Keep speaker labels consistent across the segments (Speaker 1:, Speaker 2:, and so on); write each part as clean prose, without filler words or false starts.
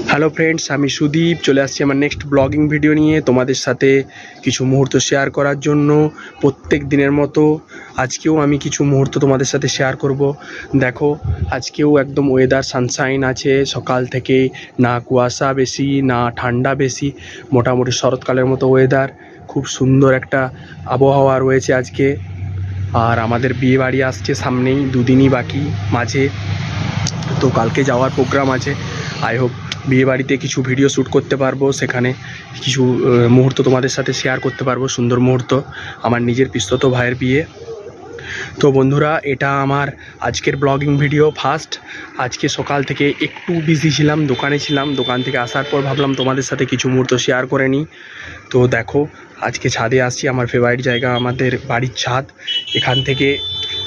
Speaker 1: Hello friends, আমি সুদীপ চলে আসছি আমার নেক্সট ব্লগিং ভিডিও নিয়ে তোমাদের সাথে কিছু মুহূর্ত শেয়ার করার জন্য। প্রত্যেক দিনের মতো আজকেও আমি কিছু মুহূর্ত তোমাদের সাথে শেয়ার করব। দেখো, আজকেও একদম ওয়েদার সানশাইন আছে সকাল থেকে, না কুয়াশা বেশি না ঠান্ডা বেশি, মোটামুটি শরৎকালের মতো ওয়েদার। খুব সুন্দর একটা আবহাওয়া রয়েছে আজকে। আর আমাদের বিয়ে বাড়ি আসছে সামনেই, দুদিনই বাকি মাঝে, তো কালকে যাওয়ার প্রোগ্রাম আছে। আই হোপ বিয়েবাড়িতে কিছু ভিডিও শ্যুট করতে পারবো, সেখানে কিছু মুহূর্ত তোমাদের সাথে শেয়ার করতে পারবো, সুন্দর মুহূর্ত। আমার নিজের পিস্তত ভাইয়ের বিয়ে। তো বন্ধুরা, এটা আমার আজকের ব্লগিং ভিডিও ফার্স্ট। আজকে সকাল থেকে একটু বিজি ছিলাম, দোকানে ছিলাম। দোকান থেকে আসার পর ভাবলাম তোমাদের সাথে কিছু মুহূর্ত শেয়ার করে নিই। তো দেখো, আজকে ছাদে আসছি, আমার ফেভারিট জায়গা আমাদের বাড়ির ছাদ। এখান থেকে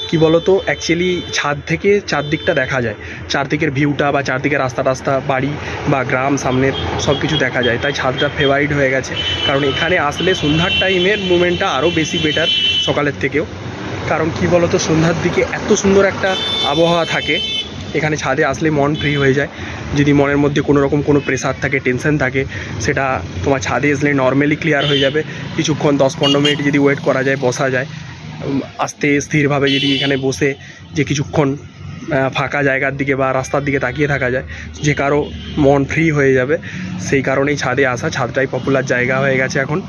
Speaker 1: কি বলতো, অ্যাকচুয়ালি ছাদ থেকে চারদিকটা দেখা যায়, চারদিকের ভিউটা বা চারদিকে রাস্তা টাস্তা, বাড়ি বা গ্রাম সামনের সব কিছু দেখা যায়। তাই ছাদটা ফেভারিট হয়ে গেছে, কারণ এখানে আসলে সন্ধ্যার টাইমের মুভমেন্টটা আরও বেশি বেটার সকালের থেকেও। কারণ কি বলতো, সন্ধ্যার দিকে এত সুন্দর একটা আবহাওয়া থাকে, এখানে ছাদে আসলে মন ফ্রি হয়ে যায়। যদি মনের মধ্যে কোনো রকম কোনো প্রেশার থাকে, টেনশন থাকে, সেটা তোমার ছাদে আসলে নর্মালি ক্লিয়ার হয়ে যাবে। কিছুক্ষণ 10-15 মিনিট যদি ওয়েট করা যায়, বসা যায় আস্তে স্থিরভাবে, যদি এখানে বসে যে কিছুক্ষণ ফাঁকা জায়গার দিকে বা রাস্তার দিকে তাকিয়ে থাকা যায়, যে কারো মন ফ্রি হয়ে যাবে। সেই কারণেই ছাদে আসা। ছাদটাই পপুলার জায়গা হয়ে গেছে এখন।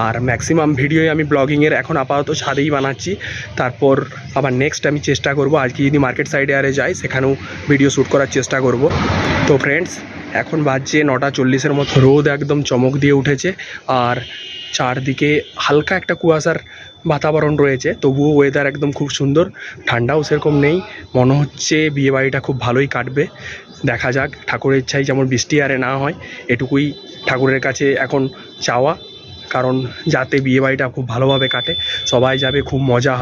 Speaker 1: আর ম্যাক্সিমাম ভিডিওই আমি ব্লগিংয়ের এখন আপাতত ছাদেই বানাচ্ছি। তারপর আবার নেক্সট আমি চেষ্টা করব, আজকে যদি মার্কেট সাইডে আরে যাই, সেখানেও ভিডিও শ্যুট করার চেষ্টা করব। তো ফ্রেন্ডস, এখন বাজছে 9:40 মতো। রোদ একদম চমক দিয়ে উঠেছে, আর চারদিকে হালকা একটা কুয়াশার বাতাবরণ রয়েছে, তবুও ওয়েদার একদম খুব সুন্দর। ঠান্ডাও সেরকম নেই, মনে হচ্ছে বিয়েবাড়িটা খুব ভালোই কাটবে। দেখা যাক, ঠাকুরের ইচ্ছাই যেমন বৃষ্টি আরে না হয়, এটুকুই ঠাকুরের কাছে এখন চাওয়া। কারণ যাতে বিয়েবাড়িটা খুব ভালোভাবে কাটে, সবাই যাবে, খুব মজা হবে।